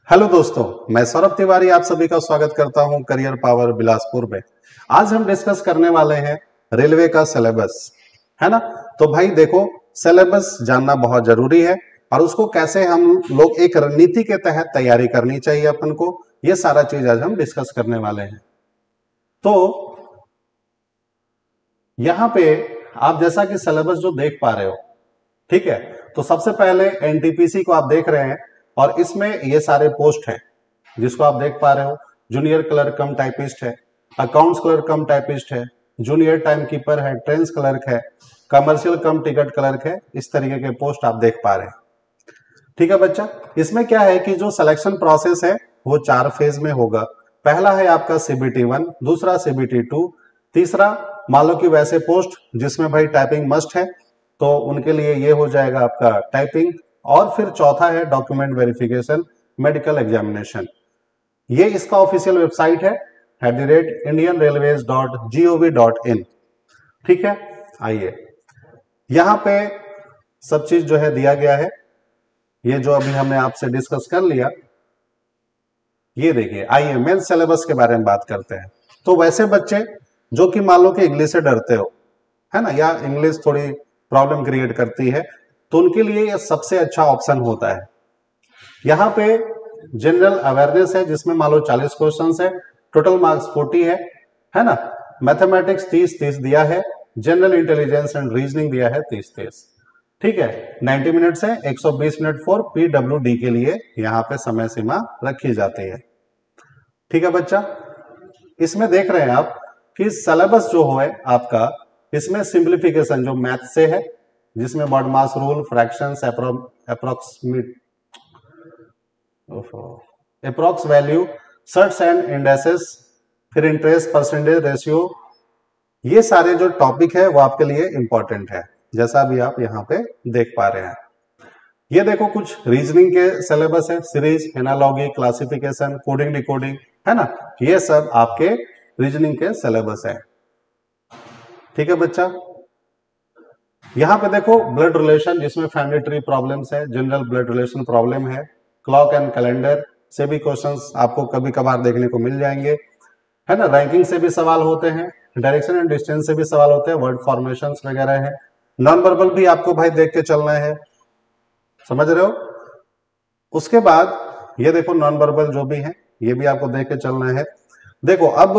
Hello दोस्तों, मैं सौरभ तिवारी आप सभी का स्वागत करता हूं करियर पावर बिलासपुर में। आज हम डिस्कस करने वाले हैं रेलवे का सिलेबस, है ना। तो भाई देखो, सिलेबस जानना बहुत जरूरी है और उसको कैसे हम लोग एक रणनीति के तहत तैयारी करनी चाहिए अपन को, ये सारा चीज आज हम डिस्कस करने वाले हैं। तो यहाँ पे आप जैसा कि सिलेबस जो देख पा रहे हो, ठीक है। तो सबसे पहले एनटीपीसी को आप देख रहे हैं और इसमें ये सारे पोस्ट हैं जिसको आप देख पा रहे हो। जूनियर क्लर्क कम टाइपिस्ट है, अकाउंट्स क्लर्क कम टाइपिस्ट है, जूनियर टाइम कीपर है, ट्रेंस क्लर्क है, कमर्शियल कम टिकट क्लर्क है। इस तरीके के पोस्ट आप देख पा रहे हैं, ठीक है बच्चा। इसमें क्या है कि जो सिलेक्शन प्रोसेस है वो 4 फेज में होगा। पहला है आपका सीबीटी 1, दूसरा सीबीटी 2, तीसरा मान लो कि वैसे पोस्ट जिसमें भाई टाइपिंग मस्ट है तो उनके लिए ये हो जाएगा आपका टाइपिंग, और फिर चौथा है डॉक्यूमेंट वेरिफिकेशन, मेडिकल एग्जामिनेशन। ये इसका ऑफिशियल वेबसाइट है @indianrailways.gov.in, ठीक है। आइए, यहां पे सब चीज जो है दिया गया है, ये जो अभी हमने आपसे डिस्कस कर लिया। ये देखिए, आइए मेन सिलेबस के बारे में बात करते हैं। तो वैसे बच्चे जो कि मान लो कि इंग्लिश से डरते हो, है ना, या इंग्लिश थोड़ी प्रॉब्लम क्रिएट करती है, तो उनके लिए ये सबसे अच्छा ऑप्शन होता है। यहाँ पे जनरल अवेयरनेस है जिसमें मान लो 40 क्वेश्चन है, टोटल मार्क्स 40 है ना। मैथमेटिक्स 30-30 दिया है, जनरल इंटेलिजेंस एंड रीजनिंग दिया है 30-30, ठीक है। 90 मिनट से 120 मिनट फॉर पीडब्ल्यूडी के लिए यहाँ पे समय सीमा रखी जाती है, ठीक है बच्चा। इसमें देख रहे हैं आप कि सिलेबस जो है आपका, इसमें सिंप्लीफिकेशन जो मैथ से है, जिसमें BODMAS rule, fractions, approximate approx value, surds and indices, फिर इंटरेस्ट, परसेंटेज, रेशियो, ये सारे जो टॉपिक है वो आपके लिए इंपॉर्टेंट है, जैसा भी आप यहाँ पे देख पा रहे हैं। ये देखो कुछ रीजनिंग के सिलेबस है, series, analogy, classification, coding, decoding, है ना। ये सब आपके रीजनिंग के सिलेबस है, ठीक है बच्चा। यहाँ पे देखो ब्लड रिलेशन, जिसमें फैमिली ट्री प्रॉब्लम्स है, जनरल ब्लड रिलेशन प्रॉब्लम है, क्लॉक एंड कैलेंडर से भी क्वेश्चंस आपको कभी कभार देखने को मिल जाएंगे, है ना। रैंकिंग से भी सवाल होते हैं, डायरेक्शन एंड डिस्टेंस से भी सवाल होते हैं, वर्ड फॉर्मेशंस वगैरह है। नॉन वर्बल भी आपको भाई देख के चलना है, समझ रहे हो। उसके बाद ये देखो नॉन वर्बल जो भी है ये भी आपको देख के चलना है। देखो अब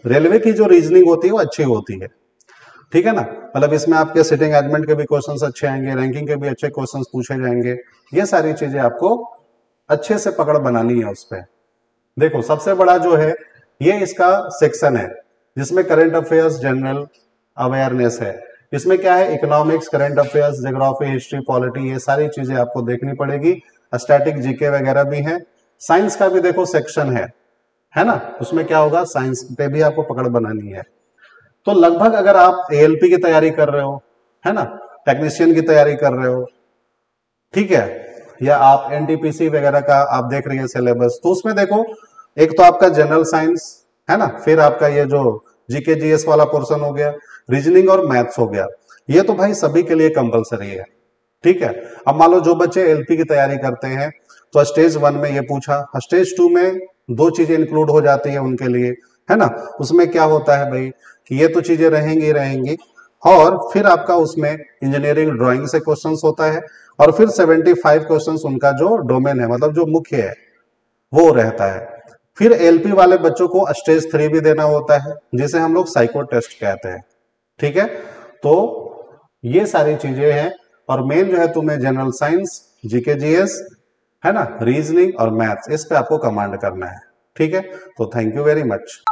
रेलवे की जो रीजनिंग होती है वो अच्छी होती है, ठीक है ना। मतलब इसमें आपके सिटिंग एडमेंट के भी क्वेश्चंस अच्छे आएंगे, रैंकिंग के भी अच्छे क्वेश्चंस पूछे जाएंगे। ये सारी चीजें आपको अच्छे से पकड़ बनानी है उस पर। देखो सबसे बड़ा जो है ये इसका सेक्शन है जिसमें करंट अफेयर्स, जनरल अवेयरनेस है। इसमें क्या है, economics, current affairs, geography, history, polity, ये सारी चीजें आपको देखनी पड़ेगी। स्टैटिक, जीके वगैरह भी है। साइंस का भी देखो सेक्शन है ना। उसमें क्या होगा, साइंस पे भी आपको पकड़ बनानी है। तो लगभग अगर आप एएलपी की तैयारी कर रहे हो, है ना, टेक्नीशियन की तैयारी कर रहे हो, ठीक है, या आप एनटीपीसी वगैरह का आप देख रही है सिलेबस, तो उसमें देखो एक तो आपका जनरल साइंस है ना, फिर आपका ये जो जीके जीएस वाला पोर्शन हो गया, रीजनिंग और मैथ्स हो गया। ये तो भाई सभी के लिए कंपलसरी है, ठीक है। अब मान लो जो बच्चे एलपी की तैयारी करते हैं तो स्टेज 1 में ये पूछा, स्टेज 2 में 2 चीजें इंक्लूड हो जाती है उनके लिए, है ना। उसमें क्या होता है भाई कि ये तो चीजें रहेंगी रहेंगी, और फिर आपका उसमें इंजीनियरिंग ड्राइंग से क्वेश्चंस होता है, और फिर 75 क्वेश्चंस उनका जो डोमेन है, मतलब जो मुख्य है वो रहता है। फिर एलपी वाले बच्चों को स्टेज 3 भी देना होता है जिसे हम लोग साइको टेस्ट कहते हैं, ठीक है। तो ये सारी चीजें हैं, और मेन जो है तुम्हें जनरल साइंस, जीके जीएस, है ना, रीजनिंग और मैथ्स, इस पे आपको कमांड करना है, ठीक है। तो थैंक यू वेरी मच।